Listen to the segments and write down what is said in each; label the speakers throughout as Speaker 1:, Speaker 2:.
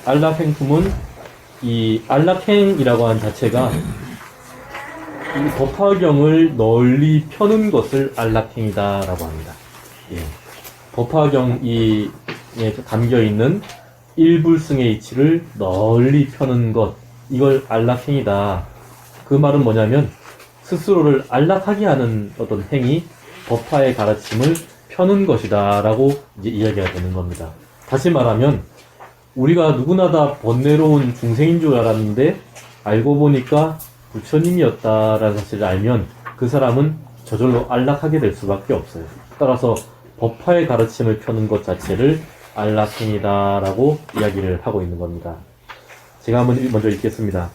Speaker 1: 안락행품은 이 안락행이라고 하는 자체가 이 법화경을 널리 펴는 것을 안락행이다라고 합니다. 예. 법화경이 담겨있는 일불승의 이치를 널리 펴는 것, 이걸 안락행이다. 그 말은 뭐냐면 스스로를 안락하게 하는 어떤 행위, 법화의 가르침을 펴는 것이다 라고 이제 이야기가 되는 겁니다. 다시 말하면 우리가 누구나 다 번뇌로운 중생인 줄 알았는데 알고 보니까 부처님이었다라는 사실을 알면 그 사람은 저절로 안락하게 될 수밖에 없어요. 따라서 법화의 가르침을 펴는 것 자체를 안락행이다 라고 이야기를 하고 있는 겁니다. 제가 한번 먼저 읽겠습니다.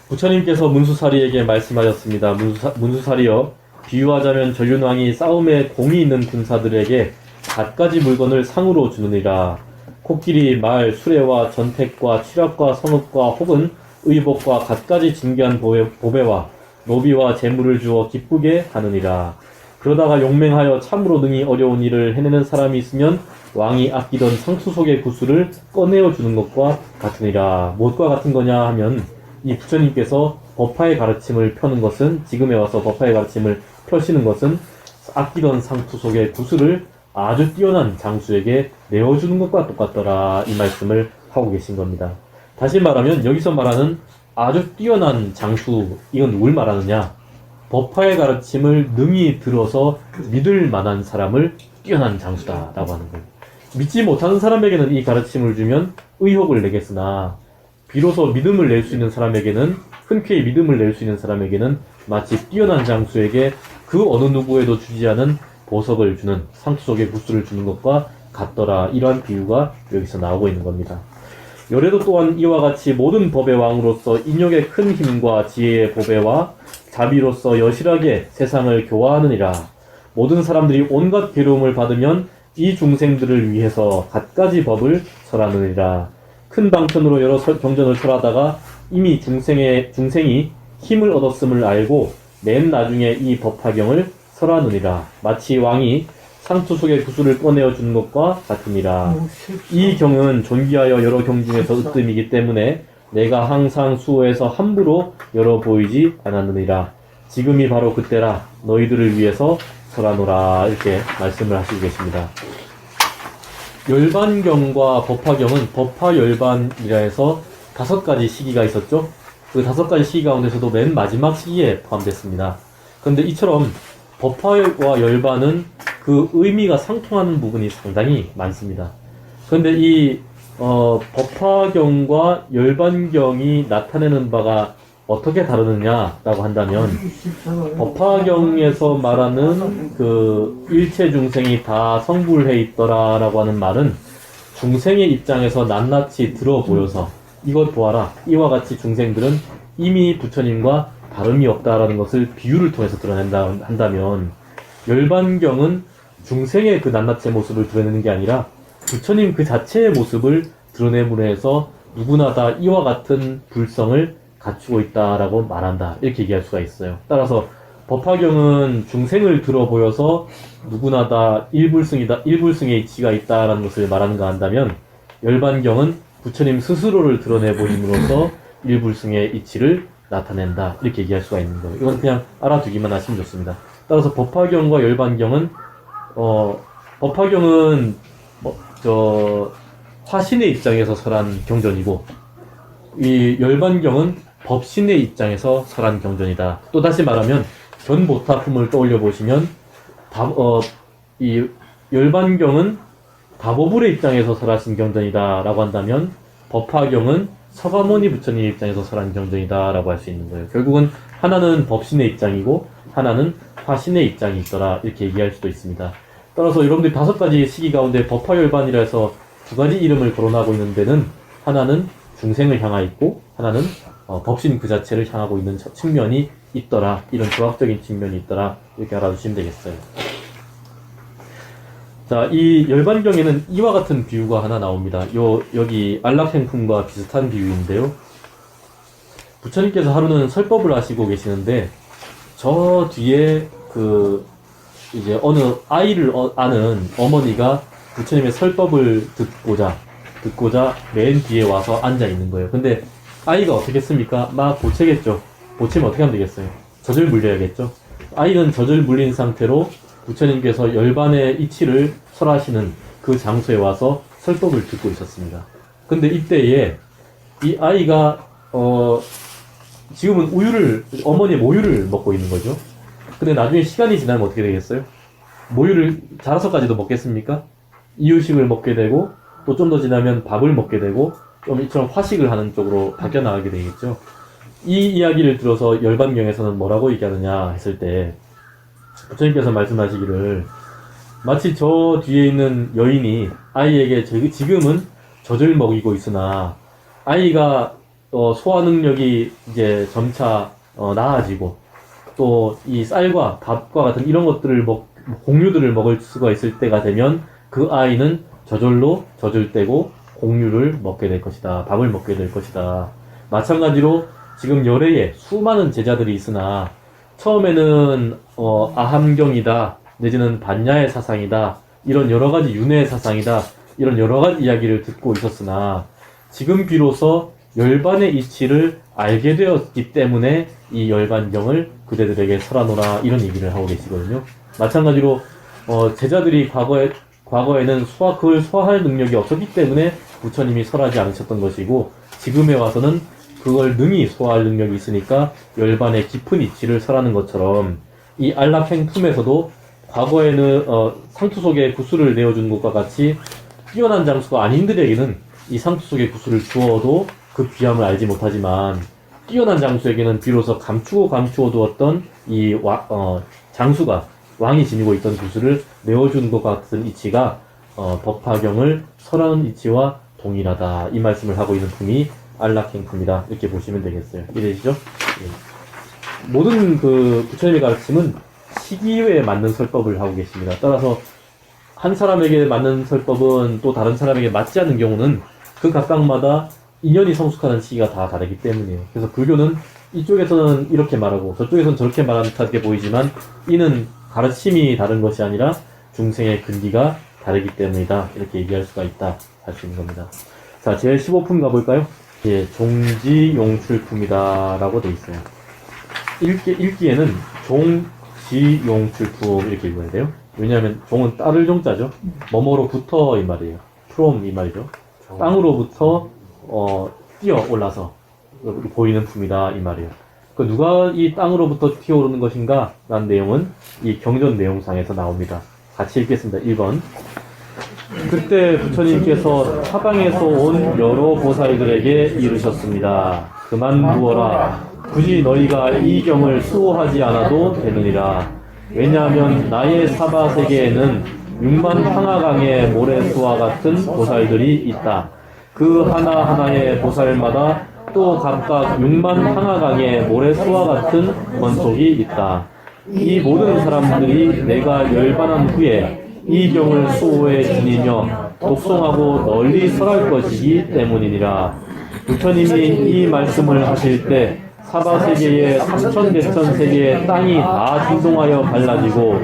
Speaker 1: 부처님께서 문수사리에게 말씀하셨습니다. 문수사리여, 비유하자면 전륜왕이 싸움에 공이 있는 군사들에게 갖가지 물건을 상으로 주느니라. 코끼리, 말, 수레와 전택과 취락과 성읍과 혹은 의복과 갖가지 진귀한 보배와 노비와 재물을 주어 기쁘게 하느니라. 그러다가 용맹하여 참으로 능히 어려운 일을 해내는 사람이 있으면 왕이 아끼던 상수 속의 구슬을 꺼내어 주는 것과 같으니라. 무엇과 같은 거냐 하면 이 부처님께서 법화의 가르침을 펴는 것은, 지금에 와서 법화의 가르침을 펴시는 것은 아끼던 상투 속의 구슬을 아주 뛰어난 장수에게 내어주는 것과 똑같더라, 이 말씀을 하고 계신 겁니다. 다시 말하면 여기서 말하는 아주 뛰어난 장수, 이건 누굴 말하느냐? 법화의 가르침을 능히 들어서 믿을 만한 사람을 뛰어난 장수다라고 하는 거예요. 믿지 못하는 사람에게는 이 가르침을 주면 의혹을 내겠으나 비로소 믿음을 낼 수 있는 사람에게는, 흔쾌히 믿음을 낼 수 있는 사람에게는 마치 뛰어난 장수에게 그 어느 누구에도 주지 않은 보석을 주는, 상투 속의 구슬을 주는 것과 같더라. 이러한 비유가 여기서 나오고 있는 겁니다. 열애도 또한 이와 같이 모든 법의 왕으로서 인욕의 큰 힘과 지혜의 보배와 자비로서 여실하게 세상을 교화하느니라. 모든 사람들이 온갖 괴로움을 받으면 이 중생들을 위해서 갖가지 법을 설하느니라. 큰 방편으로 여러 경전을 설하다가 이미 중생이 힘을 얻었음을 알고 맨 나중에 이 법화경을 설하느니라. 마치 왕이 상투 속의 구슬을 꺼내어 주는 것과 같으니라. 이 경은 존귀하여 여러 경 중에서 으뜸이기 때문에 내가 항상 수호해서 함부로 열어 보이지 않았느니라. 지금이 바로 그때라. 너희들을 위해서 설하노라. 이렇게 말씀을 하시고 계십니다. 열반경과 법화경은 법화열반이라 해서 5가지 시기가 있었죠. 그 5가지 시기 가운데서도 맨 마지막 시기에 포함됐습니다. 그런데 이처럼 법화와 열반은 그 의미가 상통하는 부분이 상당히 많습니다. 그런데 이 법화경과 열반경이 나타내는 바가 어떻게 다르느냐라고 한다면, 법화경에서 말하는 그 일체 중생이 다 성불해 있더라라고 하는 말은 중생의 입장에서 낱낱이 들어 보여서 이것 보아라, 이와 같이 중생들은 이미 부처님과 다름이 없다라는 것을 비유를 통해서 드러낸다 한다면, 열반경은 중생의 그 낱낱의 모습을 드러내는 게 아니라 부처님 그 자체의 모습을 드러내므로 해서 누구나 다 이와 같은 불성을 갖추고 있다라고 말한다, 이렇게 얘기할 수가 있어요. 따라서 법화경은 중생을 들어 보여서 누구나 다 일불승의 이치가 있다라는 것을 말하는가 한다면, 열반경은 부처님 스스로를 드러내 보임으로써 일불승의 이치를 나타낸다, 이렇게 얘기할 수가 있는 거예요. 이건 그냥 알아두기만 하시면 좋습니다. 따라서 법화경과 열반경은 법화경은 화신의 입장에서 설한 경전이고, 이 열반경은 법신의 입장에서 설한 경전이다. 또 다시 말하면 견보타품을 떠올려 보시면 이 열반경은 다보불의 입장에서 설하신 경전이다 라고 한다면, 법화경은 서가모니 부처님 입장에서 설한 경전이다 라고 할 수 있는 거예요. 결국은 하나는 법신의 입장이고 하나는 화신의 입장이 있더라, 이렇게 얘기할 수도 있습니다. 따라서 여러분들이 5가지 시기 가운데 법화열반이라 해서 2가지 이름을 거론하고 있는 데는, 하나는 중생을 향하 있고 하나는 법신 그 자체를 향하고 있는 측면이 있더라, 이런 조학적인 측면이 있더라, 이렇게 알아두시면 되겠어요. 자, 이 열반경에는 이와 같은 비유가 하나 나옵니다. 여기 안락행품과 비슷한 비유인데요. 부처님께서 하루는 설법을 하시고 계시는데, 저 뒤에 이제 어느 아이를 아는 어머니가 부처님의 설법을 듣고자 듣고자 맨 뒤에 와서 앉아 있는 거예요. 근데 아이가 어떻게 했습니까? 막 보채겠죠. 보채면 어떻게 하면 되겠어요? 젖을 물려야겠죠. 아이는 젖을 물린 상태로 부처님께서 열반의 이치를 설하시는 그 장소에 와서 설법을 듣고 있었습니다. 근데 이때에 이 아이가 지금은 어머니의 모유를 먹고 있는 거죠. 근데 나중에 시간이 지나면 어떻게 되겠어요? 모유를 자라서까지도 먹겠습니까? 이유식을 먹게 되고 또 좀 더 지나면 밥을 먹게 되고 좀 이처럼 화식을 하는 쪽으로 바뀌어 나가게 되겠죠. 이 이야기를 들어서 열반경에서는 뭐라고 얘기하느냐 했을 때 부처님께서 말씀하시기를 마치 저 뒤에 있는 여인이 아이에게 지금은 젖을 먹이고 있으나 아이가 소화 능력이 이제 점차 나아지고 또 이 쌀과 밥과 같은 이런 것들을 공유들을 먹을 수가 있을 때가 되면 그 아이는 저절로 젖을 떼고 공유를 먹게 될 것이다. 밥을 먹게 될 것이다. 마찬가지로 지금 열애에 수많은 제자들이 있으나 처음에는 아함경이다 내지는 반야의 사상이다 이런 여러가지 윤회의 사상이다 이런 여러가지 이야기를 듣고 있었으나 지금 비로소 열반의 이치를 알게 되었기 때문에 이 열반경을 그대들에게 설하노라 이런 얘기를 하고 계시거든요. 마찬가지로 제자들이 과거에는 그걸 소화할 능력이 없었기 때문에 부처님이 설하지 않으셨던 것이고 지금에 와서는 그걸 능히 소화할 능력이 있으니까 열반의 깊은 이치를 설하는 것처럼 이 안락행 품에서도 과거에는 상투 속에 구슬을 내어준 것과 같이 뛰어난 장수가 아닌들에게는 이 상투 속에 구슬을 주어도 그 귀함을 알지 못하지만 뛰어난 장수에게는 비로소 감추어 두었던 이 장수가 왕이 지니고 있던 구슬을 내어준 것 같은 이치가 법화경을 설하는 이치와 동일하다 이 말씀을 하고 있는 품이 안락행품이다 이렇게 보시면 되겠어요. 이해되시죠? 예. 모든 그 부처님의 가르침은 시기에 맞는 설법을 하고 계십니다. 따라서 한 사람에게 맞는 설법은 또 다른 사람에게 맞지 않는 경우는 그 각각마다 인연이 성숙하는 시기가 다 다르기 때문이에요. 그래서 불교는 이쪽에서는 이렇게 말하고 저쪽에서는 저렇게 말하는 듯하게 보이지만 이는 가르침이 다른 것이 아니라 중생의 근기가 다르기 때문이다 이렇게 얘기할 수가 있다 할 수 있는 겁니다. 자, 제 15품 가볼까요? 예, 종지용출품이다 라고 돼 있어요. 읽기에는 종지용출품 이렇게 읽어야 돼요. 왜냐하면 종은 따를 종자죠. 뭐뭐로부터 이 말이에요. from 이 말이죠. 땅으로부터 뛰어 올라서 보이는 품이다 이 말이에요. 그 누가 이 땅으로부터 튀어오르는 것인가 라는 내용은 이 경전 내용상에서 나옵니다. 같이 읽겠습니다. 1번. 그때 부처님께서 사방에서 온 여러 보살들에게 이르셨습니다. 그만 두어라. 굳이 너희가 이 경을 수호하지 않아도 되느니라. 왜냐하면 나의 사바세계에는 6만 황하강의 모래수와 같은 보살들이 있다. 그 하나하나의 보살마다 또 각각 6만 황하강의 모래수와 같은 권속이 있다. 이 모든 사람들이 내가 열반한 후에 이 경을 수호해 지니며 독송하고 널리 설할 것이기 때문이니라. 부처님이 이 말씀을 하실 때 사바세계의 삼천대천세계의 땅이 다 진동하여 갈라지고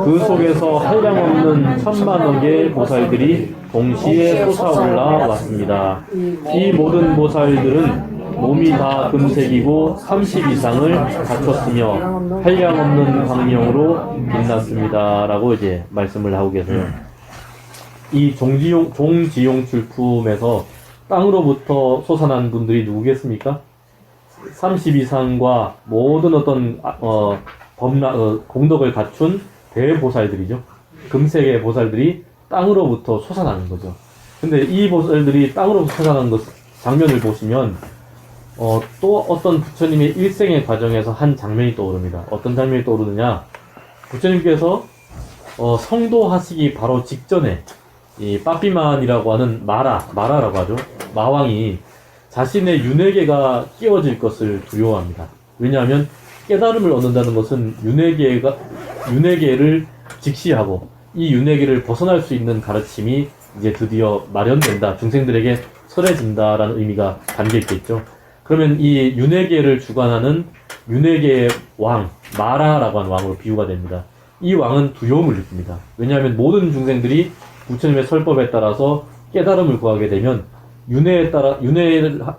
Speaker 1: 그 속에서 한량없는 천만억의 보살들이 동시에 솟아올라 왔습니다. 이 모든 보살들은 몸이 다 금색이고 30 이상을 갖췄으며 한량없는 광명으로 빛났습니다. 라고 이제 말씀을 하고 계세요. 이 종지용출품에서 땅으로부터 솟아난 분들이 누구겠습니까? 30 이상과 모든 어떤 공덕을 갖춘 대보살들이죠. 금색의 보살들이 땅으로부터 솟아나는 거죠. 근데 이 보살들이 땅으로부터 솟아나는 장면을 보시면 또 어떤 부처님의 일생의 과정에서 한 장면이 떠오릅니다. 어떤 장면이 떠오르느냐? 부처님께서 성도하시기 바로 직전에 이 빠삐만이라고 하는 마라라고 하죠. 마왕이 자신의 윤회계가 깨어질 것을 두려워합니다. 왜냐하면 깨달음을 얻는다는 것은 윤회계를 직시하고 이 윤회계를 벗어날 수 있는 가르침이 이제 드디어 마련된다. 중생들에게 설해진다라는 의미가 담겨 있겠죠. 그러면 이 윤회계를 주관하는 윤회계의 왕, 마라라고 하는 왕으로 비유가 됩니다. 이 왕은 두려움을 느낍니다. 왜냐하면 모든 중생들이 부처님의 설법에 따라서 깨달음을 구하게 되면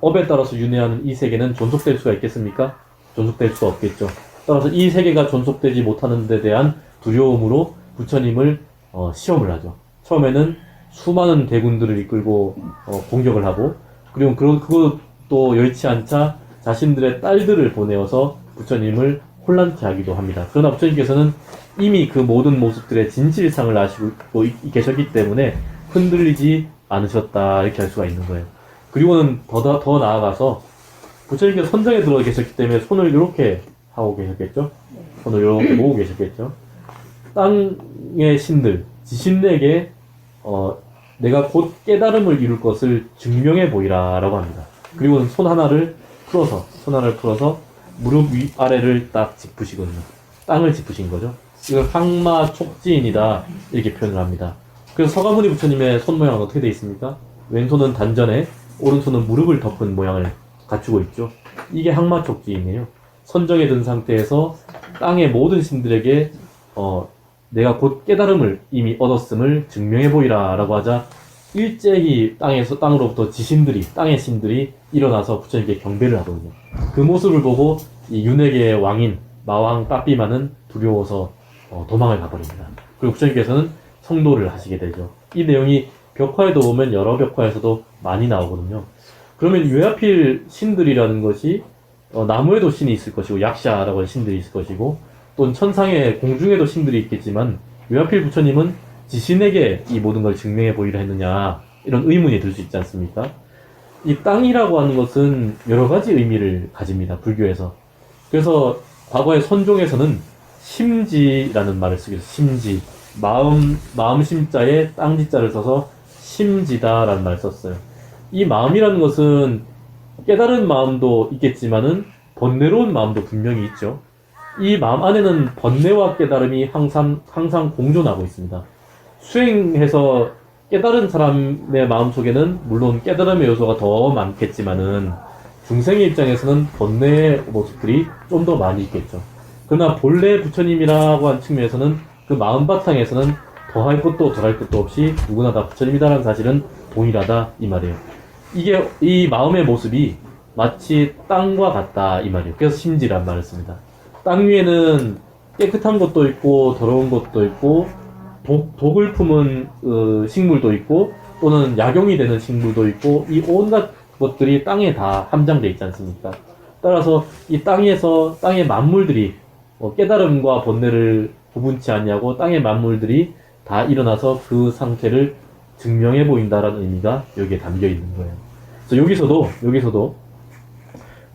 Speaker 1: 업에 따라서 윤회하는 이 세계는 존속될 수가 있겠습니까? 존속될 수가 없겠죠. 따라서 이 세계가 존속되지 못하는 데 대한 두려움으로 부처님을 시험을 하죠. 처음에는 수많은 대군들을 이끌고 공격을 하고, 그리고 그것도 여의치 않자 자신들의 딸들을 보내어서 부처님을 혼란케 하기도 합니다. 그러나 부처님께서는 이미 그 모든 모습들의 진실상을 아시고 계셨기 때문에 흔들리지 않으셨다, 이렇게 할 수가 있는 거예요. 그리고는 더 나아가서 부처님께서 선정에 들어 계셨기 때문에 손을 이렇게 하고 계셨겠죠? 손을 이렇게 모으고 계셨겠죠? 땅의 신들, 지신에게 내가 곧 깨달음을 이룰 것을 증명해 보이라 라고 합니다. 그리고는 손 하나를 풀어서 무릎 위 아래를 딱 짚으시거든요. 땅을 짚으신 거죠. 이걸 항마 촉지인이다, 이렇게 표현을 합니다. 그래서 서가모니 부처님의 손 모양은 어떻게 되어 있습니까? 왼손은 단전에 오른손은 무릎을 덮은 모양을 갖추고 있죠. 이게 항마 촉지인이에요. 선정에 든 상태에서 땅의 모든 신들에게 내가 곧 깨달음을 이미 얻었음을 증명해 보이라 라고 하자 일제히 땅으로부터 땅의 신들이 일어나서 부처님께 경배를 하거든요. 그 모습을 보고 이 윤회계의 왕인 마왕 빠삐마는 두려워서 도망을 가버립니다. 그리고 부처님께서는 성도를 하시게 되죠. 이 내용이 벽화에도 보면 여러 벽화에서도 많이 나오거든요. 그러면 왜 하필 신들이라는 것이 나무에도 신이 있을 것이고 약샤라고 하는 신들이 있을 것이고 또는 천상에 공중에도 신들이 있겠지만 왜 하필 부처님은 지신에게 이 모든 걸 증명해 보이려 했느냐, 이런 의문이 들 수 있지 않습니까? 이 땅이라고 하는 것은 여러 가지 의미를 가집니다. 불교에서. 그래서 과거의 선종에서는 심지라는 말을 쓰기로 심지, 마음 심자에 땅지자를 써서 심지다라는 말을 썼어요. 이 마음이라는 것은 깨달은 마음도 있겠지만은 번뇌로운 마음도 분명히 있죠. 이 마음 안에는 번뇌와 깨달음이 항상 공존하고 있습니다. 수행해서 깨달은 사람의 마음 속에는 물론 깨달음의 요소가 더 많겠지만은 중생의 입장에서는 번뇌의 모습들이 좀 더 많이 있겠죠. 그러나 본래 부처님이라고 하는 측면에서는 그 마음 바탕에서는 더할 것도 덜할 것도 없이 누구나 다 부처님이다라는 사실은 동일하다, 이 말이에요. 이 마음의 모습이 마치 땅과 같다, 이 말이에요. 그래서 심지란 말을 씁니다. 땅 위에는 깨끗한 것도 있고 더러운 것도 있고 독을 품은 식물도 있고 또는 약용이 되는 식물도 있고 이 온갖 것들이 땅에 다 함장되어 있지 않습니까? 따라서 이 땅의 만물들이 깨달음과 번뇌를 구분치 않냐고 땅의 만물들이 다 일어나서 그 상태를 증명해 보인다라는 의미가 여기에 담겨 있는 거예요. 그래서 여기서도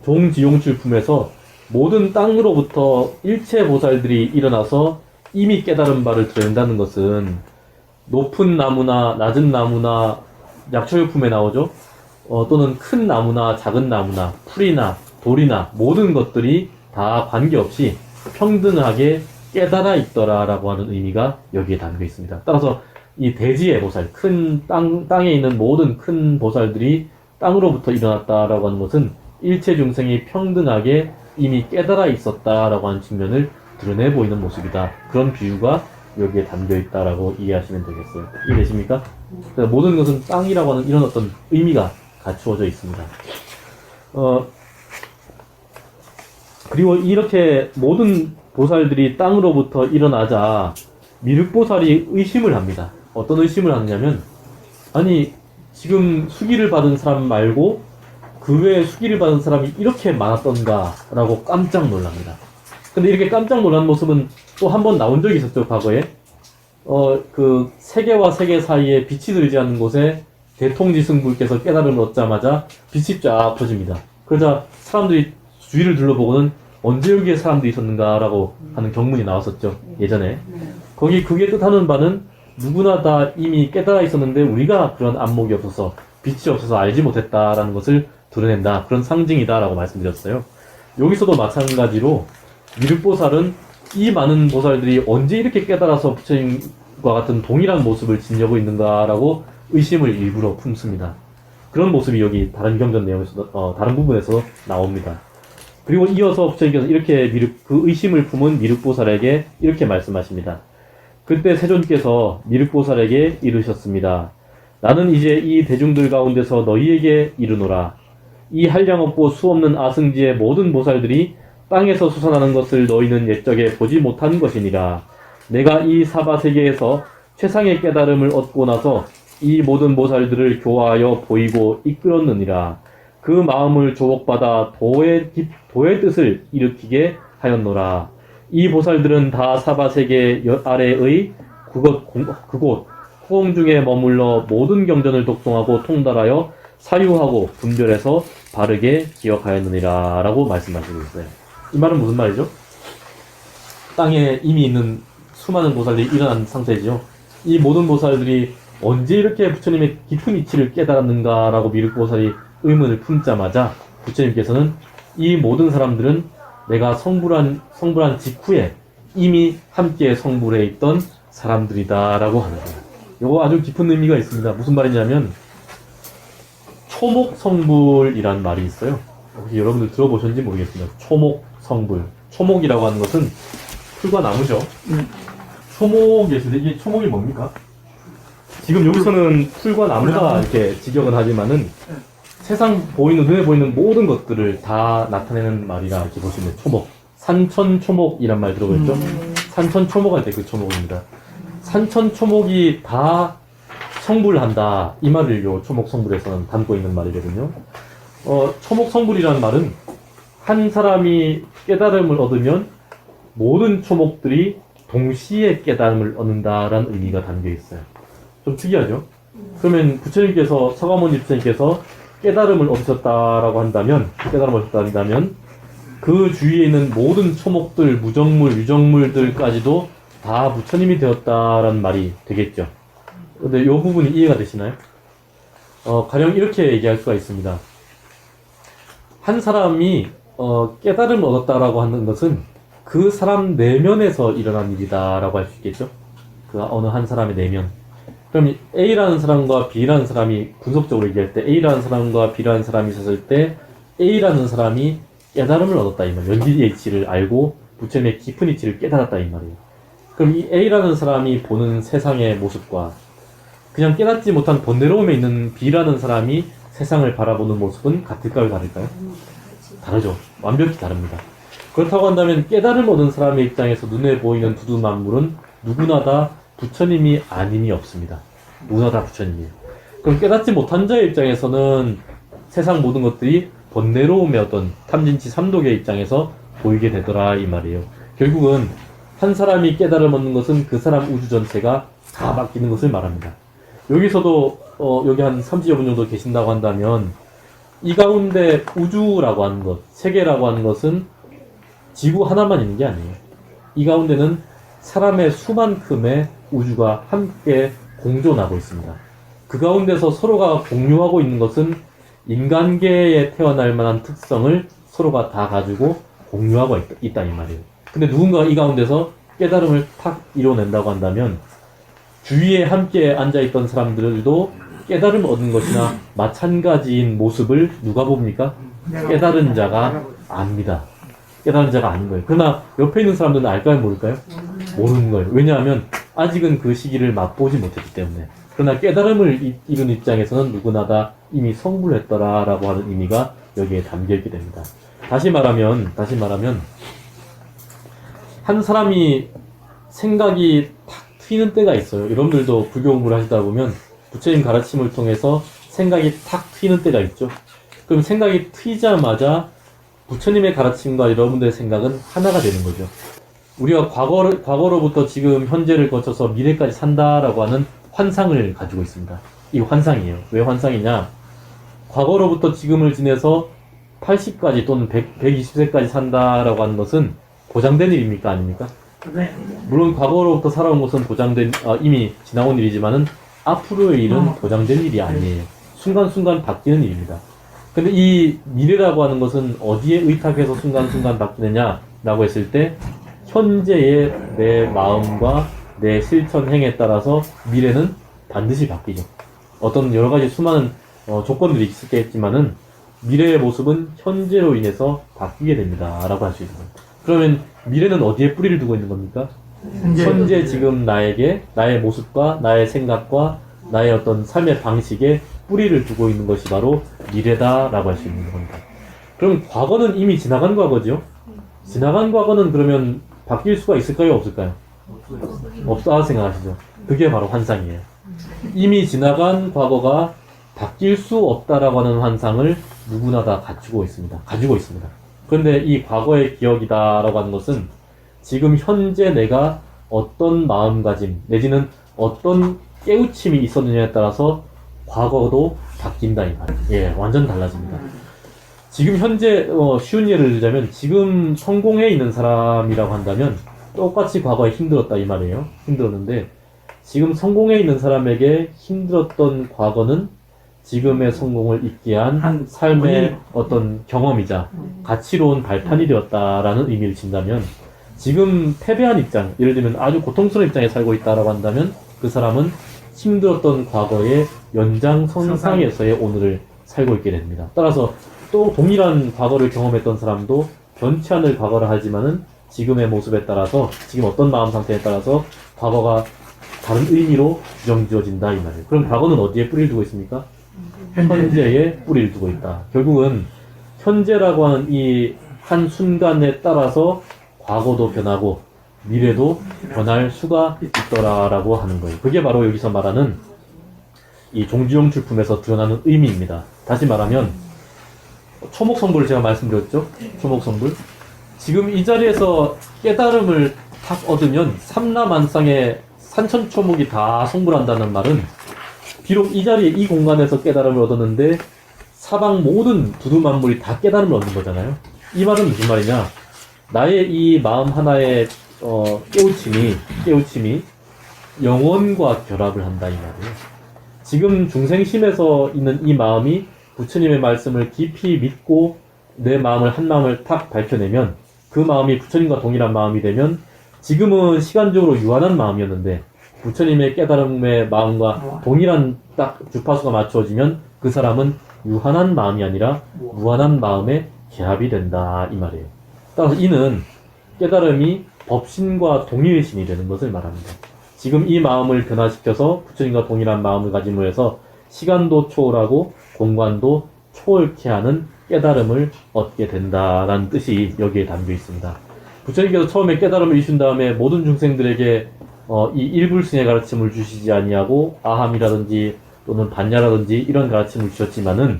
Speaker 1: 종지용출품에서 모든 땅으로부터 일체 보살들이 일어나서 이미 깨달은 바를 드러낸다는 것은 높은 나무나 낮은 나무나 약초유품에 나오죠. 또는 큰 나무나 작은 나무나 풀이나 돌이나 모든 것들이 다 관계없이 평등하게 깨달아 있더라라고 하는 의미가 여기에 담겨 있습니다. 따라서 이 대지의 보살, 큰 땅에 있는 모든 큰 보살들이 땅으로부터 일어났다라고 하는 것은 일체 중생이 평등하게 이미 깨달아 있었다라고 하는 측면을 드러내 보이는 모습이다. 그런 비유가 여기에 담겨 있다라고 이해하시면 되겠어요. 이해되십니까? 모든 것은 땅이라고 하는 이런 어떤 의미가 갖추어져 있습니다. 그리고 이렇게 모든 보살들이 땅으로부터 일어나자 미륵보살이 의심을 합니다. 어떤 의심을 하느냐면, 아니 지금 수기를 받은 사람 말고 그 외에 수기를 받은 사람이 이렇게 많았던가 라고 깜짝 놀랍니다. 근데 이렇게 깜짝 놀란 모습은 또 한 번 나온 적이 있었죠, 과거에. 그 세계와 세계 사이에 빛이 들지 않는 곳에 대통지승불께서 깨달음을 얻자마자 빛이 쫙 퍼집니다. 그러자 사람들이 주위를 둘러보고는 언제 여기에 사람들이 있었는가라고 하는 경문이 나왔었죠, 예전에. 그게 뜻하는 바는 누구나 다 이미 깨달아 있었는데 우리가 그런 안목이 없어서 빛이 없어서 알지 못했다라는 것을 드러낸다, 그런 상징이다라고 말씀드렸어요. 여기서도 마찬가지로 미륵보살은 이 많은 보살들이 언제 이렇게 깨달아서 부처님과 같은 동일한 모습을 지니고 있는가라고 의심을 일부러 품습니다. 그런 모습이 여기 다른 경전 내용에서 다른 부분에서 나옵니다. 그리고 이어서 부처님께서 이렇게 그 의심을 품은 미륵보살에게 이렇게 말씀하십니다. 그때 세존께서 미륵보살에게 이르셨습니다. 나는 이제 이 대중들 가운데서 너희에게 이르노라. 이 한량없고 수없는 아승지의 모든 보살들이 땅에서 솟아나는 것을 너희는 옛적에 보지 못한 것이니라. 내가 이 사바세계에서 최상의 깨달음을 얻고 나서 이 모든 보살들을 교화하여 보이고 이끌었느니라. 그 마음을 조복받아 도의 뜻을 일으키게 하였노라. 이 보살들은 다 사바세계 아래의 그곳 호응 중에 머물러 모든 경전을 독송하고 통달하여 사유하고 분별해서 바르게 기억하였느니라 라고 말씀하시고 있어요. 이 말은 무슨 말이죠? 땅에 이미 있는 수많은 보살들이 일어난 상태죠. 이 모든 보살들이 언제 이렇게 부처님의 깊은 이치를 깨달았는가 라고 미륵보살이 의문을 품자마자 부처님께서는 이 모든 사람들은 내가 성불한 직후에 이미 함께 성불해 있던 사람들이다 라고 하는 거예요. 이거 아주 깊은 의미가 있습니다. 무슨 말이냐면 초목성불이란 말이 있어요. 혹시 여러분들 들어보셨는지 모르겠습니다. 초목성불. 초목이라고 하는 것은 풀과 나무죠. 초목이 있는데 이게 초목이 뭡니까? 지금 여기서는 풀과 나무가 이렇게 직역은 하지만은 세상 눈에 보이는 모든 것들을 다 나타내는 말이라 이렇게 보시면 초목. 산천초목이란 말 들어보셨죠? 산천초목할 때 그 초목입니다. 산천초목이 다 성불한다. 이 말을 요 초목성불에서는 담고 있는 말이거든요. 초목성불이라는 말은 한 사람이 깨달음을 얻으면 모든 초목들이 동시에 깨달음을 얻는다라는 의미가 담겨 있어요. 좀 특이하죠? 그러면 부처님께서, 서가모니 부처님께서 깨달음을 얻으셨다라고 한다면, 그 주위에 있는 모든 초목들, 무정물, 유정물들까지도 다 부처님이 되었다라는 말이 되겠죠. 근데 이 부분이 이해가 되시나요? 가령 이렇게 얘기할 수가 있습니다. 한 사람이 깨달음을 얻었다라고 하는 것은 그 사람 내면에서 일어난 일이다라고 할 수 있겠죠. 그 어느 한 사람의 내면. 그럼 A라는 사람과 B라는 사람이 분석적으로 얘기할 때 A라는 사람과 B라는 사람이 있었을 때 A라는 사람이 깨달음을 얻었다 이 말이에요. 연기의 이치를 알고 부처님의 깊은 이치를 깨달았다 이 말이에요. 그럼 이 A라는 사람이 보는 세상의 모습과 그냥 깨닫지 못한 번뇌로움에 있는 B라는 사람이 세상을 바라보는 모습은 같을까요, 다를까요? 다르죠. 완벽히 다릅니다. 그렇다고 한다면 깨달음 얻은 사람의 입장에서 눈에 보이는 두두 만물은 누구나 다 부처님이 아님이 없습니다. 누구나 다 부처님이에요. 그럼 깨닫지 못한 자의 입장에서는 세상 모든 것들이 번뇌로움의 어떤 탐진치 삼독의 입장에서 보이게 되더라 이 말이에요. 결국은 한 사람이 깨달음 얻는 것은 그 사람 우주 전체가 다 바뀌는 것을 말합니다. 여기서도 여기 한 30여 분 정도 계신다고 한다면 이 가운데 우주라고 하는 것, 세계라고 하는 것은 지구 하나만 있는 게 아니에요. 이 가운데는 사람의 수만큼의 우주가 함께 공존하고 있습니다. 그 가운데서 서로가 공유하고 있는 것은 인간계에 태어날 만한 특성을 서로가 다 가지고 공유하고 있다 이 말이에요. 근데 누군가 이 가운데서 깨달음을 탁 이뤄낸다고 한다면 주위에 함께 앉아있던 사람들도 깨달음 얻은 것이나 마찬가지인 모습을 누가 봅니까? 깨달은 자가 압니다. 깨달은 자가 아닌 거예요. 그러나 옆에 있는 사람들은 알까요? 모를까요? 모르는 거예요. 왜냐하면 아직은 그 시기를 맛보지 못했기 때문에. 그러나 깨달음을 이룬 입장에서는 누구나 다 이미 성불했더라라고 하는 의미가 여기에 담겨있게 됩니다. 다시 말하면 한 사람이 생각이 탁 트이는 때가 있어요. 여러분들도 불교 공부를 하시다 보면 부처님 가르침을 통해서 생각이 탁 트이는 때가 있죠. 그럼 생각이 트이자마자 부처님의 가르침과 여러분들의 생각은 하나가 되는 거죠. 우리가 과거로부터 지금 현재를 거쳐서 미래까지 산다라고 하는 환상을 가지고 있습니다. 이 환상이에요. 왜 환상이냐? 과거로부터 지금을 지내서 80까지 또는 120세까지 산다라고 하는 것은 보장된 일입니까? 아닙니까?
Speaker 2: 네.
Speaker 1: 물론 과거로부터 살아온 것은 이미 지나온 일이지만은 앞으로의 일은 보장된 일이 아니에요. 순간순간 바뀌는 일입니다. 근데 이 미래라고 하는 것은 어디에 의탁해서 순간순간 바뀌느냐라고 했을 때 현재의 내 마음과 내 실천 행에 따라서 미래는 반드시 바뀌죠. 어떤 여러 가지 수많은 조건들이 있겠지만은 미래의 모습은 현재로 인해서 바뀌게 됩니다. 라고 할 수 있는 겁니다. 그러면 미래는 어디에 뿌리를 두고 있는 겁니까? 현재 지금 나에게 나의 모습과 나의 생각과 나의 어떤 삶의 방식에 뿌리를 두고 있는 것이 바로 미래다라고 할 수 있는 겁니다. 그럼 과거는 이미 지나간 과거죠? 지나간 과거는 그러면 바뀔 수가 있을까요? 없을까요? 없다 생각하시죠? 그게 바로 환상이에요. 이미 지나간 과거가 바뀔 수 없다라고 하는 환상을 누구나 다 가지고 있습니다. 그런데 이 과거의 기억이다라고 하는 것은 지금 현재 내가 어떤 마음가짐 내지는 어떤 깨우침이 있었느냐에 따라서 과거도 바뀐다 이 말이에요. 예, 완전 달라집니다. 지금 현재 쉬운 예를 들자면 지금 성공해 있는 사람이라고 한다면 똑같이 과거에 힘들었다 이 말이에요. 힘들었는데 지금 성공해 있는 사람에게 힘들었던 과거는 지금의 성공을 있게 한 삶의 어떤 경험이자 가치로운 발판이 되었다라는 의미를 진다면 지금 패배한 입장, 예를 들면 아주 고통스러운 입장에 살고 있다라고 한다면 그 사람은 힘들었던 과거의 연장선상에서의 오늘을 살고 있게 됩니다. 따라서 또 동일한 과거를 경험했던 사람도 변치 않을 과거를 하지만은 지금의 모습에 따라서 지금 어떤 마음 상태에 따라서 과거가 다른 의미로 규정지어진다 이 말이에요. 그럼 과거는 어디에 뿌리를 두고 있습니까? 현재에 뿌리를 두고 있다. 결국은 현재라고 하는 이 한 순간에 따라서 과거도 변하고 미래도 변할 수가 있더라라고 하는 거예요. 그게 바로 여기서 말하는 이 종지용 출품에서 드러나는 의미입니다. 다시 말하면 초목성불을 제가 말씀드렸죠? 초목성불. 지금 이 자리에서 깨달음을 딱 얻으면 삼라만상의 산천초목이 다 성불한다는 말은 비록 이 자리에 이 공간에서 깨달음을 얻었는데 사방 모든 두두만물이 다 깨달음을 얻는 거잖아요. 이 말은 무슨 말이냐? 나의 이 마음 하나의 깨우침이 영혼과 결합을 한다 이 말이에요. 지금 중생심에서 있는 이 마음이 부처님의 말씀을 깊이 믿고 내 마음을 한 마음을 탁 밝혀내면 그 마음이 부처님과 동일한 마음이 되면 지금은 시간적으로 유한한 마음이었는데 부처님의 깨달음의 마음과 동일한 딱 주파수가 맞추어지면 그 사람은 유한한 마음이 아니라 무한한 마음의 결합이 된다 이 말이에요. 따라서 이는 깨달음이 법신과 동일신이 되는 것을 말합니다. 지금 이 마음을 변화시켜서 부처님과 동일한 마음을 가짐으로 해서 시간도 초월하고 공간도 초월케 하는 깨달음을 얻게 된다라는 뜻이 여기에 담겨 있습니다. 부처님께서 처음에 깨달음을 이신 다음에 모든 중생들에게 이 일불승의 가르침을 주시지 아니하고 아함이라든지 또는 반야라든지 이런 가르침을 주셨지만은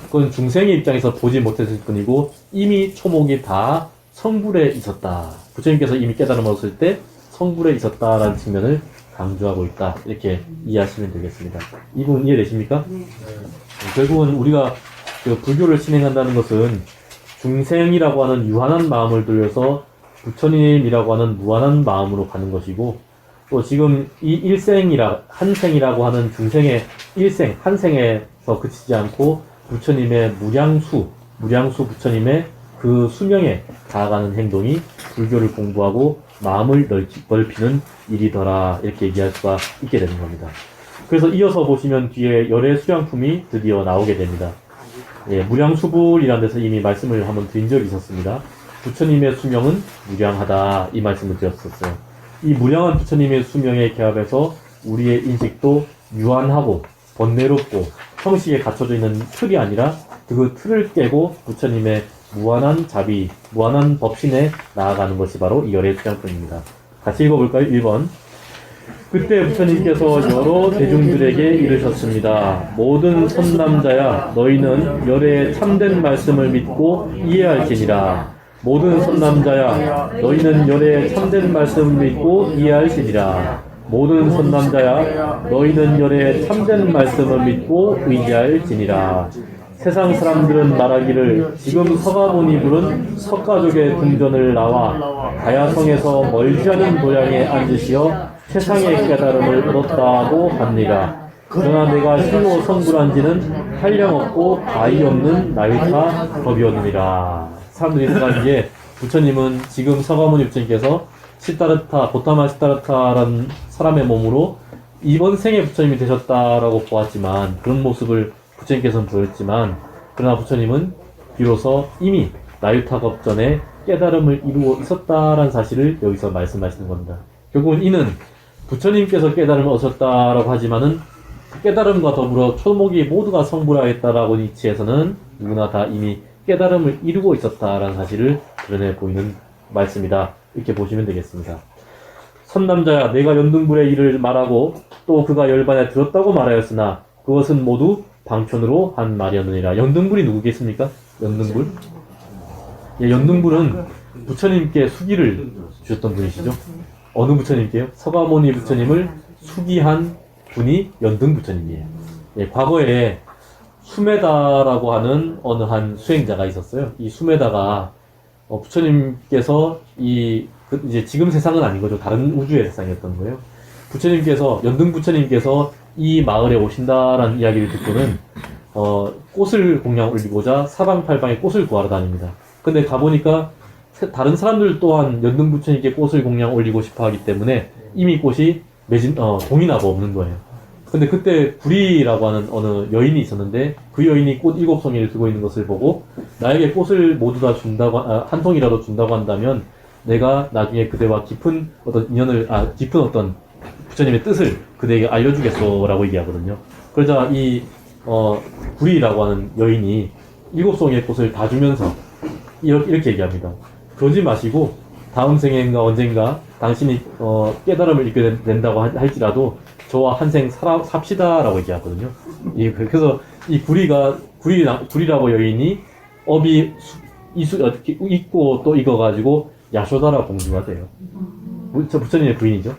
Speaker 1: 그건 중생의 입장에서 보지 못했을 뿐이고 이미 초목이 다 성불에 있었다. 부처님께서 이미 깨달음을 얻었을 때 성불에 있었다라는 측면을 강조하고 있다. 이렇게 이해하시면 되겠습니다. 이 부분 이해되십니까? 결국은 우리가 그 불교를 진행한다는 것은 중생이라고 하는 유한한 마음을 돌려서 부처님이라고 하는 무한한 마음으로 가는 것이고 또 지금 이 한생이라고 하는 중생의 한생에서 그치지 않고 부처님의 무량수 부처님의 그 수명에 다가가는 행동이 불교를 공부하고 마음을 넓히는 일이더라 이렇게 얘기할 수가 있게 되는 겁니다. 그래서 이어서 보시면 뒤에 열애 수량품이 드디어 나오게 됩니다. 예, 무량수불이라는 데서 이미 말씀을 한번 드린 적이 있었습니다. 부처님의 수명은 무량하다 이 말씀을 드렸었어요. 이 무량한 부처님의 수명에 결합해서 우리의 인식도 유한하고 번뇌롭고 형식에 갖춰져 있는 틀이 아니라 그 틀을 깨고 부처님의 무한한 자비, 무한한 법신에 나아가는 것이 바로 이 열애 수량품입니다. 같이 읽어볼까요? 1번. 그때 부처님께서 여러 대중들에게 이르셨습니다. 모든 선남자야, 너희는 열애의 참된 말씀을 믿고 이해할지니라. 모든 선남자야, 너희는 열애의 참된 말씀을 믿고 이해할지니라. 모든 선남자야, 너희는 열애의 참된 말씀을 믿고 의지할지니라. 세상 사람들은 말하기를 지금 서가모니 부른 석가족의 궁전을 나와 가야성에서 멀지 않은 도량에 앉으시어 세상의 깨달음을 얻었다고 합니다. 그러나 내가 실로 성불한 지는 한량없고 가히 없는 나이타 법이었느니라. 사람들이 생각하기에 부처님은 지금 서가모니 부처님께서 고타마 시타르타라는 사람의 몸으로 이번 생에 부처님이 되셨다라고 보았지만 그런 모습을 부처님께서는 보였지만 그러나 부처님은 비로소 이미 나유타급 전에 깨달음을 이루어 있었다라는 사실을 여기서 말씀하시는 겁니다. 결국은 이는 부처님께서 깨달음을 얻으셨다라고 하지만은 깨달음과 더불어 초목이 모두가 성불하였다라고 니치에서는 누구나 다 이미 깨달음을 이루고 있었다라는 사실을 드러내 보이는 말씀이다. 이렇게 보시면 되겠습니다. 선남자야, 내가 연등불의 일을 말하고 또 그가 열반에 들었다고 말하였으나 그것은 모두 방편으로 한 말이었느니라. 연등불이 누구겠습니까? 연등불? 예, 연등불은 부처님께 수기를 주셨던 분이시죠. 어느 부처님께요? 서가모니 부처님을 수기한 분이 연등 부처님이에요. 예, 과거에 수메다라고 하는 어느 한 수행자가 있었어요. 이 수메다가 부처님께서 이제 지금 세상은 아닌 거죠. 다른 우주의 세상이었던 거예요. 부처님께서 연등 부처님께서 이 마을에 오신다라는 이야기를 듣고는 꽃을 공양 올리고자 사방팔방에 꽃을 구하러 다닙니다. 근데 가보니까 다른 사람들 또한 연등 부처님께 꽃을 공양 올리고 싶어 하기 때문에 이미 꽃이 동이 나고 없는 거예요. 근데 그때 구리라고 하는 어느 여인이 있었는데 그 여인이 꽃 7송이를 들고 있는 것을 보고 나에게 꽃을 모두 다 준다고, 한 송이라도 준다고 한다면 내가 나중에 그대와 깊은 어떤 인연을, 깊은 어떤 부처님의 뜻을 그대에게 알려주겠소라고 얘기하거든요. 그러자 구리라고 하는 여인이 7송이의 꽃을 다 주면서 이렇게 얘기합니다. 그러지 마시고 다음 생인가 언젠가 당신이 깨달음을 잃게 된다고 할지라도 저와 한생 삽시다라고 얘기하거든요. 그래서 이 구리라고 여인이 업이 있고 또 익어가지고 야쇼다라 공주가 돼요. 부처님의 부인이죠.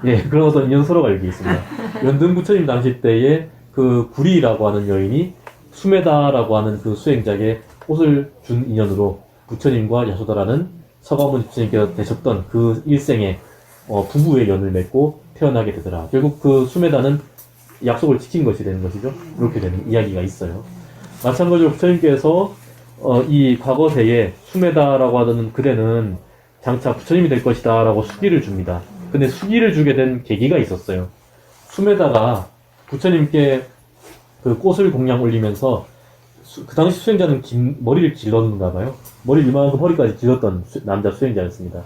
Speaker 1: 예, 그런 어떤 인연서로가 여기 있습니다. 연등 부처님 당시 때에 그 구리라고 하는 여인이 수메다라고 하는 그 수행자에게 꽃을 준 인연으로 부처님과 야쇼다라는 서가모니 부처님께서 되셨던 그 일생에 부부의 연을 맺고 태어나게 되더라. 결국 그 수메다는 약속을 지킨 것이 되는 것이죠. 그렇게 되는 이야기가 있어요. 마찬가지로 부처님께서 이 과거세에 수메다라고 하던 그대는 장차 부처님이 될 것이다 라고 수기를 줍니다. 근데 수기를 주게 된 계기가 있었어요. 수메다가 부처님께 그 꽃을 공양 올리면서 그 당시 수행자는 머리를 길렀는가 봐요. 머리를 이만큼 허리까지 길렀던 남자 수행자였습니다.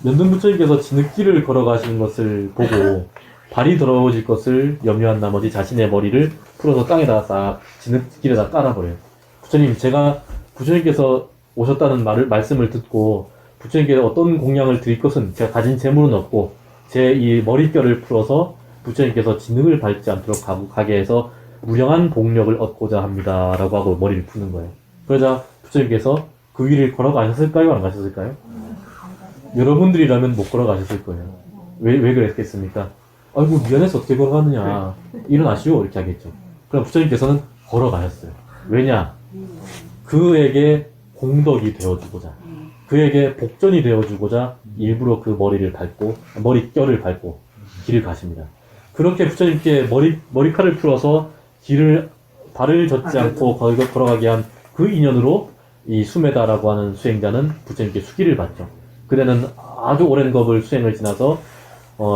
Speaker 1: 연등 부처님께서 진흙길을 걸어가시는 것을 보고 발이 더러워질 것을 염려한 나머지 자신의 머리를 풀어서 땅에다가 싹 진흙길에다 깔아버려요. 부처님, 제가 부처님께서 오셨다는 말씀을 듣고 부처님께서 어떤 공양을 드릴 것은 제가 가진 재물은 없고 제 이 머릿결을 풀어서 부처님께서 진흙을 밟지 않도록 가게 해서 무량한 복력을 얻고자 합니다. 라고 하고 머리를 푸는 거예요. 그러자 부처님께서 그 위를 걸어가셨을까요? 안 가셨을까요? 여러분들이라면 못 걸어가셨을 거예요. 왜 그랬겠습니까? 아이고, 미안해서 어떻게 걸어가느냐. 일어나시오. 이렇게 하겠죠. 그럼 부처님께서는 걸어가셨어요. 왜냐? 그에게 공덕이 되어주고자, 그에게 복전이 되어주고자 일부러 그 머릿결을 밟고 길을 가십니다. 그렇게 부처님께 머리칼을 풀어서 발을 젓지 않고 걸어가게 한 그 인연으로 이 수메다라고 하는 수행자는 부처님께 수기를 받죠. 그대는 아주 오랜 겁을 수행을 지나서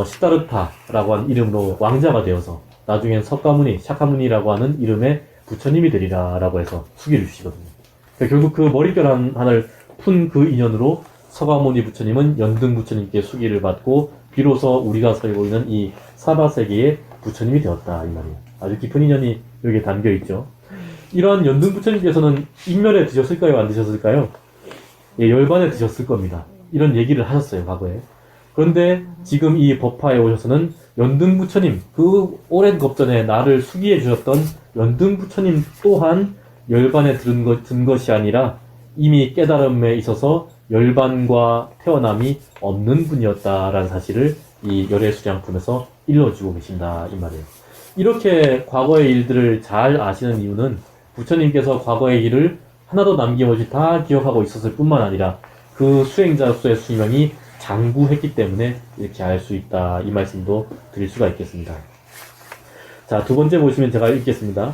Speaker 1: 시다르타라고 하는 이름으로 왕자가 되어서 나중엔 석가모니, 샤카모니라고 하는 이름의 부처님이 되리라 라고 해서 수기를 주시거든요. 그러니까 결국 그 머릿결 하나를 푼 그 인연으로 서가모니 부처님은 연등 부처님께 수기를 받고 비로소 우리가 살고 있는 이 사바세계의 부처님이 되었다 이 말이에요. 아주 깊은 인연이 여기에 담겨 있죠. 이러한 연등 부처님께서는 인멸에 드셨을까요? 안 드셨을까요? 예, 열반에 드셨을 겁니다. 이런 얘기를 하셨어요, 과거에. 그런데 지금 이 법화에 오셔서는 연등 부처님, 그 오랜 겁전에 나를 수기해 주셨던 연등 부처님 또한 열반에 든 것이 아니라 이미 깨달음에 있어서 열반과 태어남이 없는 분이었다라는 사실을 이 열애수량품에서 일러주고 계신다 이 말이에요. 이렇게 과거의 일들을 잘 아시는 이유는 부처님께서 과거의 일을 하나도 남김없이 다 기억하고 있었을 뿐만 아니라 그 수행자로서의 수명이 장구했기 때문에 이렇게 알 수 있다 이 말씀도 드릴 수가 있겠습니다. 자, 두 번째 보시면 제가 읽겠습니다.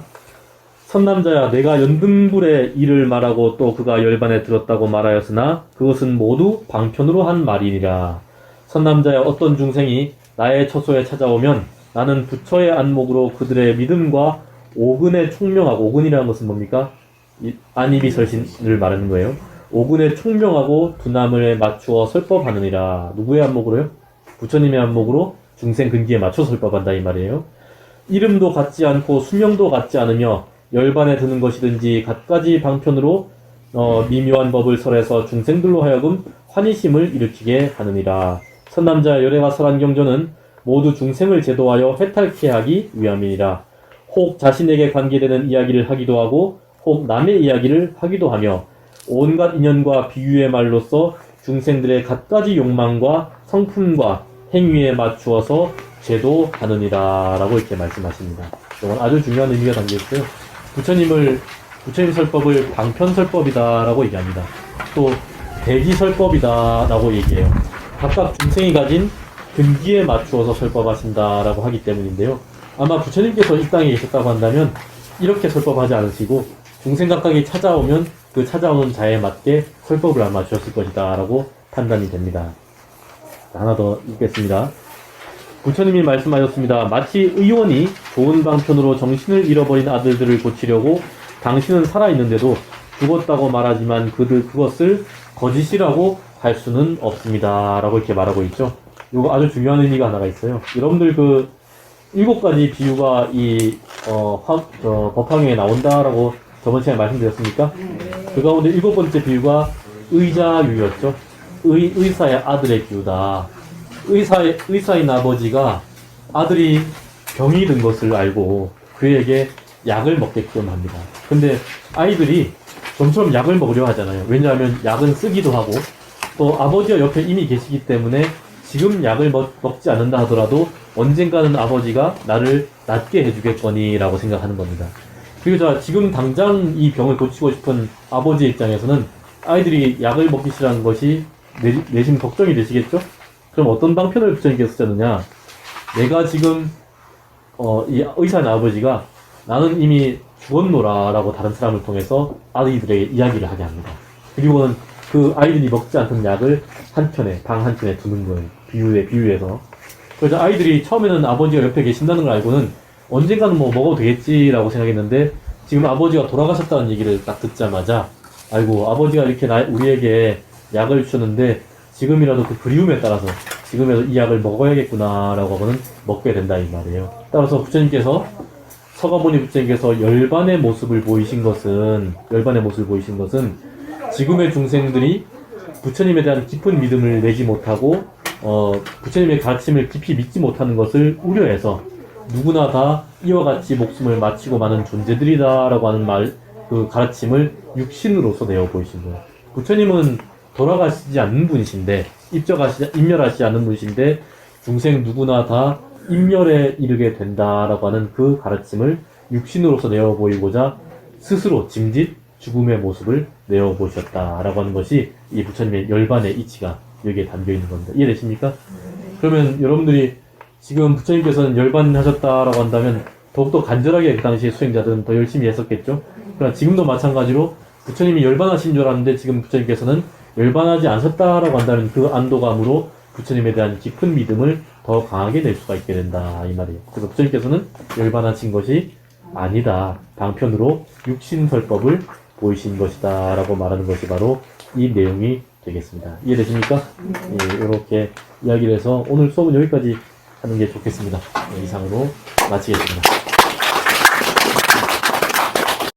Speaker 1: 선남자야, 내가 연등불의 일을 말하고 또 그가 열반에 들었다고 말하였으나 그것은 모두 방편으로 한 말이니라. 선남자야, 어떤 중생이 나의 처소에 찾아오면 나는 부처의 안목으로 그들의 믿음과 오근에 총명하고, 오근이라는 것은 뭡니까? 안이비설신을 말하는 거예요. 오근에 총명하고 두남을 맞추어 설법하느니라. 누구의 안목으로요? 부처님의 안목으로 중생 근기에 맞춰 설법한다 이 말이에요. 이름도 같지 않고 수명도 같지 않으며 열반에 드는 것이든지 갖가지 방편으로 미묘한 법을 설해서 중생들로 하여금 환희심을 일으키게 하느니라. 선남자 열애와 설한경전은 모두 중생을 제도하여 해탈케 하기 위함이니라. 혹 자신에게 관계되는 이야기를 하기도 하고 혹 남의 이야기를 하기도 하며 온갖 인연과 비유의 말로써 중생들의 갖가지 욕망과 성품과 행위에 맞추어서 제도하느니라 라고 이렇게 말씀하십니다. 이건 아주 중요한 의미가 담겨있어요. 부처님 설법을 방편설법이다 라고 얘기합니다. 또 대기설법이다 라고 얘기해요. 각각 중생이 가진 근기에 맞추어서 설법하신다 라고 하기 때문인데요. 아마 부처님께서 이 땅에 계셨다고 한다면 이렇게 설법하지 않으시고 중생 각각이 찾아오면 그 찾아오는 자에 맞게 설법을 아마 주셨을 것이다 라고 판단이 됩니다. 하나 더 읽겠습니다. 부처님이 말씀하셨습니다. 마치 의원이 좋은 방편으로 정신을 잃어버린 아들들을 고치려고 당신은 살아있는데도 죽었다고 말하지만 그것을 거짓이라고 할 수는 없습니다 라고 이렇게 말하고 있죠. 이거 아주 중요한 의미가 하나가 있어요. 여러분들 그 7가지 비유가 이 법화경에 나온다라고 저번 시간에 말씀드렸습니까? 그 가운데 7번째 비유가 의자유였죠. 의사의 아들의 비유다. 의사인 아버지가 아들이 병이 든 것을 알고 그에게 약을 먹게끔 합니다. 근데 아이들이 좀처럼 약을 먹으려 하잖아요. 왜냐하면 약은 쓰기도 하고 또 아버지가 옆에 이미 계시기 때문에 지금 약을 먹지 않는다 하더라도 언젠가는 아버지가 나를 낫게 해주겠거니 라고 생각하는 겁니다. 그리고 지금 당장 이 병을 고치고 싶은 아버지의 입장에서는 아이들이 약을 먹기 싫어하는 것이 내심 걱정이 되시겠죠? 그럼 어떤 방편을 부처님께서 쓰셨느냐? 내가 지금 이 의사인 아버지가 나는 이미 죽었노라 라고 다른 사람을 통해서 아이들에게 이야기를 하게 합니다. 그리고는 그 아이들이 먹지 않던 약을 방 한켠에 두는 거예요. 비유해서. 그래서 아이들이 처음에는 아버지가 옆에 계신다는 걸 알고는 언젠가는 뭐 먹어도 되겠지라고 생각했는데 지금 아버지가 돌아가셨다는 얘기를 딱 듣자마자 아이고 아버지가 이렇게 우리에게 약을 주셨는데 지금이라도 그 그리움에 따라서 지금이라도 이 약을 먹어야겠구나 라고 하고는 먹게 된다 이 말이에요. 따라서 서가모니 부처님께서 열반의 모습을 보이신 것은 지금의 중생들이 부처님에 대한 깊은 믿음을 내지 못하고 부처님의 가르침을 깊이 믿지 못하는 것을 우려해서 누구나 다 이와 같이 목숨을 마치고 마는 존재들이다 라고 하는 그 가르침을 육신으로서 내어 보이신 거예요. 부처님은 돌아가시지 않는 분이신데 인멸하시지 않는 분이신데 중생 누구나 다 인멸에 이르게 된다라고 하는 그 가르침을 육신으로서 내어 보이고자 스스로 짐짓 죽음의 모습을 내어 보셨다라고 하는 것이 이 부처님의 열반의 이치가 여기에 담겨 있는 겁니다. 이해되십니까? 그러면 여러분들이 지금 부처님께서는 열반하셨다라고 한다면 더욱더 간절하게 그 당시에 수행자들은 더 열심히 했었겠죠? 그러나 지금도 마찬가지로 부처님이 열반하신 줄 알았는데 지금 부처님께서는 열반하지 않으셨다라고 한다면 그 안도감으로 부처님에 대한 깊은 믿음을 더 강하게 낼 수가 있게 된다 이 말이에요. 그래서 부처님께서는 열반하신 것이 아니다. 방편으로 육신설법을 보이신 것이다 라고 말하는 것이 바로 이 내용이 되겠습니다. 이해되십니까? 예, 이렇게 이야기를 해서 오늘 수업은 여기까지 하는 게 좋겠습니다. 네, 이상으로 마치겠습니다.